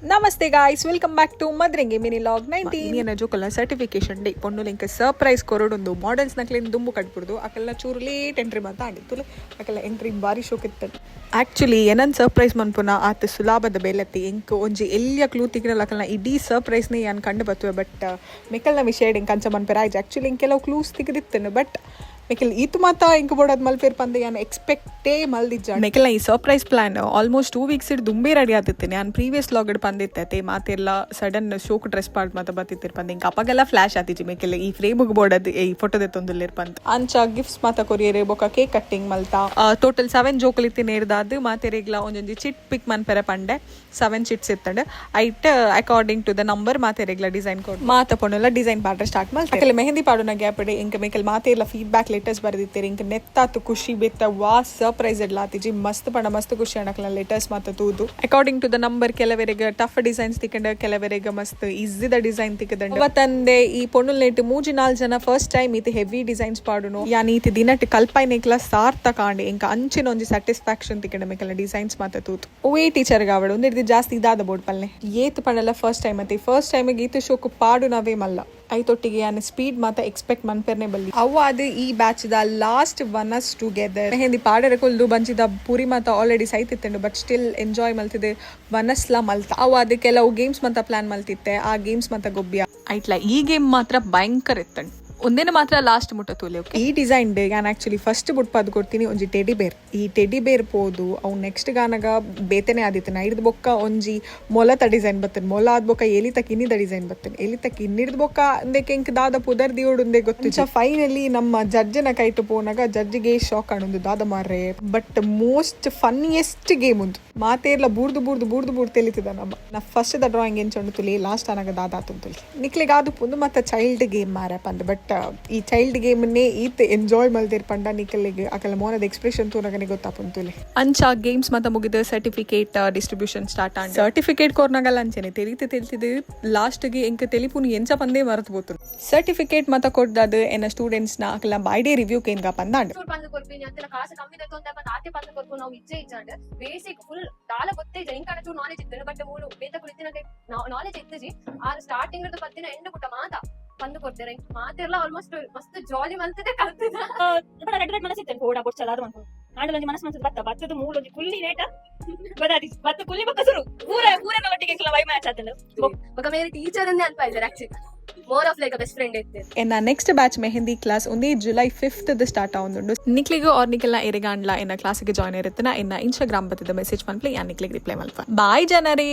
Namaste guys, welcome back to Madringe Mini Log 19. Indian Jokala certification day. Ponnu link surprise korodundu models nakle dumbu kadpurdu akalla churu late entry manta anditule akalla entry bari shokittan. Actually enan surprise manpuna at sulabada belati ink onji elya clue tikina akalla idi surprise ne yan kandu batwe but mekalna mi shading kancha manpera actually inkelav clues tikidittan but Mikkel itu mata inka bodad malper pande yan expecte maldijja Mikkel ಈ surprise plan almost 2 weeks ಇಡ್ ದುಂಬೆ ready ಆದಿತ್ತೆ ನಾನು previous log ಇಡ್ ಪಂದಿತ್ತೆ ಮಾತೆಲ್ಲ sudden ಶೋಕ್ dress part ಮತ ಬತ್ತಿತ್ತಿರ್ ಪಂದೆ ಇಂಕ ಅಪಗೆಲ್ಲ ಫ್ಲಾಶ್ ಆತಿಜಿ ಮಿಕೆಲ್ ಈ ಫ್ರೇಮ್ ಬೋರ್ಡ್ ಈ ಫೋಟೋ ದೆತ್ತೊಂದುಲ್ಲಿರ್ ಪಂತ ಅಂಚ ಗಿಫ್ಟ್ಸ್ ಮತ ಕೊರಿಯರೆ ಬೊಕ ಕೇಕ್ ಕಟ್ಟಿಂಗ್ ಮಲ್ತಾ ಟೋಟಲ್ 7 ಜೋಕಲ್ ಇತ್ತಿ ನೇರ್ದಾದ್ ಮಾತೆರೆಗ್ಲ ಒಂಜೊಂಜಿ ಚಿಟ್ ಪಿಕ್ ಮನ್ಪೆರೆ ಪಂಡೆ 7 ಚಿಟ್ಸ್ ಇತ್ತಂಡೆ ಐಟ್ ಅಕಾರ್ಡಿಂಗ್ ಟು ದ ನಂಬರ್ ಮಾತೆರೆಗ್ಲ ಡಿಸೈನ್ ಕೋಡ್ ಮಾತ ಪೊಣ್ಣೆಲ್ಲ ಡಿಸೈನ್ ಪಾಡ್ರೆ ಸ್ಟಾರ್ಟ್ ಮಲ್ತ ಅಕಲೆ ಮೆಹಂದಿ ಪಾಡುನ ಗ್ಯಾಪ್ ಇಡೆ ಇಂಕ ಮಿಕೆಲ್ ಮಾತೆರ್ಲ ಫೀಡ್ಬ್ಯಾಕ್ ಲೆಟರ್ಸ್ ಬರ್ದಿತ್ತೀರಿ ಇಂಕ ನೆತ್ತಾತು ಖುಷಿ ಬೆತ್ತ ವಾ ಸರ್ಪ್ರೈಸ್ ಇಡ್ಲಾತಿಜಿ ಮಸ್ತ್ ಪಂಡ ಮಸ್ತ್ ಖುಷಿ ಅಣಕಲ ಲೆಟರ್ಸ್ ಮಾತ ತೂದು ಅಕಾರ್ಡಿಂಗ್ ಟು ದ ನಂಬರ್ ಕೆಲವರೆಗೆ ಟಫ್ ಡಿಸೈನ್ಸ್ ತಿಕ್ಕಂಡ ಕೆಲವರೆಗೆ ಮಸ್ತ್ ಈಸಿದ ಡಿಸೈನ್ ತಿಕ್ಕದಂಡ ಅವತ್ತಂದೆ ಈ ಪೊಣ್ಣುಲ್ ನೆಟ್ 3-4 ಜನ ಫಸ್ಟ್ ಟೈಮ್ ಇತ್ತು ಹೆವಿ ಡಿಸೈನ್ಸ್ ಪಾಡುನು ಯಾನ್ ಈತಿ ದಿನಟ್ ಕಲ್ಪೈನೆಕ್ಲ ಸಾರ್ಥಕ ಆಂಡೆ ಇಂಕ ಅಂಚಿನ ಒಂಜಿ ಸ್ಯಾಟಿಸ್ಫ್ಯಾಕ್ಷನ್ ತಿಕ್ಕಂಡ ಮೆಕಲ ಡಿಸೈನ್ಸ್ ಮಾತ ತೂತು ಓವೇ ಟೀಚರ್ ಗಾವಡು ಒಂದಿರ್ದಿ ಜಾಸ್ತಿ ಇದಾದ ಬೋರ್ಡ್ ಪಲ್ಲೆ ಏತ್ ಪಂಡಲ್ಲ ಫಸ್ಟ್ ಟೈಮ್ ಅತಿ ಫಸ್ಟ್ ಟೈಮ್ ಗೀತು ಶೋಕು ಪಾಡು ನವೇ ಮಲ್ಲ ಐತೊಟ್ಟಿಗೆ ಯಾನ್ ಸ್ಪೀಡ್ ಮಾತ ಎಕ್ಸ್ಪೆಕ್ಟ್ ಮನ್ಪೆರ್ನೆ ಬಲ್ಲಿ ಅವು ಅದು ಈ ಬ್ಯಾಚ್ ದ last one us together mehndi ಪಾಡರೆ ಕೊಲ್ದು ಬಂಚಿದ ಪೂರಿ ಮಾತ ಆಲ್ರೆಡಿ ಸೈತಿತ್ತಂಡು ಬಟ್ ಸ್ಟಿಲ್ ಎಂಜಾಯ್ ಮಲ್ತಿದೆ ಒನಸ್ಲ ಮಲ್ತ ಅವು ಅದು ಕೆಲವು ಗೇಮ್ಸ್ ಮಾತ ಪ್ಲಾನ್ ಮಲ್ತಿತ್ತೆ ಆ ಗೇಮ್ಸ್ ಮಾತ ಗೊಬ್ಬಿಯ ಐಟ್ಲ ಈ ಗೇಮ್ ಮಾತ್ರ ಭಯಂಕರ ಇತ್ತಂಡು ಒಂದೇನು ಮಾತ್ರ ಲಾಸ್ಟ್ ಮುಟ್ಟತೂಲೆ ಈ ಡಿಸೈನ್ ನಾನು ಆಕ್ಚುಲಿ ಫಸ್ಟ್ ಬುಟ್ಪದ್ ಕೊಡ್ತೀನಿ ಒಂಜಿ ಟೆಡಿ ಬೇರ್ ಈ ಟೆಡಿ ಬೇರ್ ಪೋದು ಅವು ನೆಕ್ಸ್ಟ್ ಗಾನಗ ಬೇತೆನೆ ಆದಿತ್ತು ಐಡ್ದ ಬೊಕ್ಕ ಒಂಜಿ ಮೊಲತ ಡಿಸೈನ್ ಬರ್ತೇನೆ ಮೊಲ ಆದ್ ಬೊಕ್ಕ ಎಲಿತ ಕಿನ್ನಿದ ಡಿಸೈನ್ ಬರ್ತೇನೆ ಎಲಿತ ಕಿನ್ನಿಡ್ದ ಬೊಕ್ಕ ಅಂದಕ್ಕೆ ಇಂಕ್ ದಾದ ಪುದರ್ ದಿಯೋಡುಂದೆ ಗೊತ್ತು ಫೈನಲಿ ನಮ್ಮ ಜಡ್ಜನ ಕೈಟು ಪೋನಾಗ ಜಡ್ಜಿಗೆ ಶಾಕ್ ಆಣುಂದು ದಾದ ಮಾರ್ರೆ ಬಟ್ ಮೋಸ್ಟ್ ಫನ್ನಿಯೆಸ್ಟ್ ಗೇಮ್ ಉಂದು ಮಾತೇರ್ಲ ಬೂರ್ದು ತೆಲಿತಿದ ನಾ ಫಸ್ಟ್ ದ ಡ್ರಾಯಿಂಗ್ ಏನ್ ಚಂಡುತ್ತುಲಿ ಲಾಸ್ಟ್ ಅನಾಗ ದಾದ ಆತುಂತುಲಿ ನಿಕ್ಲಿಗೆ ಅದು ಪುಂದು ಮತ್ತೆ ಚೈಲ್ಡ್ ಗೇಮ್ ಮಾರಪ್ಪ ಅಂದ್ ಬಟ್ ಈ ಚೈಲ್ಡ್ ಗೇಮ್ನೇ ಈತ್ ಎಂಜಾಯ್ ಮಲ್ದಿರ್ ಪಂಡ ನಿಕಲ್ಲಿಗೆ ಅಕಲ ಮೋನದ ಎಕ್ಸ್ಪ್ರೆಷನ್ ತೂನಗನೆ ಗೊತ್ತಾಪುಂತುಲೆ ಅಂಚ ಗೇಮ್ಸ್ ಮತ ಮುಗಿದ certificate distribution start and certificate ಕೋರ್ನಾಗಲ್ಲ ಅಂಚೆನೆ ತಿಳಿತಿದ್ದು ಲಾಸ್ಟ್ ಗೆ ಎಂಕ ತೆಲಿಪುನಿ ಎಂಚ ಪಂದೆ ಮರತ್ ಬೋತು ಸರ್ಟಿಫಿಕೇಟ್ ಮತ ಕೊಡ್ದಾದ ಎನ್ನ ಸ್ಟೂಡೆಂಟ್ಸ್ ನ ಅಕಲ ಬೈಡೇ ರಿವ್ಯೂ ಕೇನ್ಗ ಪಂದಾಂಡ್ ಪಂದು ಕೊರ್ಪಿನಿ ಅಂತಲ ಕಾಸು ಕಮ್ಮಿ ದತ್ತೊಂದ ಬಂದ ಆತೆ ಪಂದು ಕೊರ್ಪು ನಾವು ಇಜ್ಜೆ ಇಜ್ಜಾಂಡ್ ಬೇಸಿಕ್ ಫುಲ್ ದಾಲ ಗೊತ್ತೇ ಜೈ ಇಂಕಣ ಚೂರು ನಾಲೆಜ್ ಇತ್ತು ಬಟ್ ಮೂಲು ಬೇತ ಕುಳಿತಿನಗೆ ನಾಲೆಜ್ ಇತ್ತಜಿ ಆ ಸ್ಟಾರ್ಟಿಂಗ್ ಇರ್ದು ಪತ್ತಿನ ಎಂಡ್ ಪುಟ್ಟ ಮಾತ ಪಂದು ಕೊಡ್ತಾರೆ ಮಾತೆಲ್ಲ ಆಲ್ಮೋಸ್ಟ್ ಮಸ್ತ್ ಜಾಲಿ ಮಲ್ತಿದೆ ಕಲ್ತಿದ ರೆಡ್ ರೆಡ್ ಮನಸ್ಸಿತ್ತೆ ಓಡಾ ಬೊಚ್ಚಲಾದ್ರು ಅಂತ ಆಂಡಲೊಂಜಿ ಮನಸ್ಸು ಮನಸ್ಸು ಬತ್ತದ ಮೂಲೊಂಜಿ ಕುಲ್ಲಿ ನೇಟ ಬದಾದಿ ಬತ್ತ ಕುಲ್ಲಿ ಬಕ್ಕ ಸುರು ಪೂರನ ಒಟ್ಟಿಗೆ ಕೆಲ ವೈ ಮ್ಯಾಚ್ ಆತಲ್ಲ ఒక మేరీ టీచర్ ఉంది అనిపాయిజర్ actually more of like a best friend అయితే ಎನ್ನ ನೆಕ್ಸ್ಟ್ ಬ್ಯಾಚ್ ಮೆಹಂದಿ ಕ್ಲಾಸ್ ಒಂದೇ ಜುಲೈ 5th ಸ್ಟಾರ್ಟ್ ಆവുന്നുണ്ട് ನಿಕ್ಲಿಗೆ ಆರ್ ನಿಕಲ್ನ ಎರೆಗಾಂಡ್ಲ ಎನ್ನ ಕ್ಲಾಸಿಗೆ ಜಾಯ್ನ್ ಇರುತ್ತನ ಎನ್ನ ಇನ್ಸ್ಟಾಗ್ರಾಮ್ ಬತ್ತದ ಮೆಸೇಜ್ ಮನ್ಪ್ಲೆ ಯಾ ನಿಕ್ಲಿಗೆ ರಿಪ್ಲೈ ಮಲ್ಪ ಬಾಯ್ ಜನರೇ.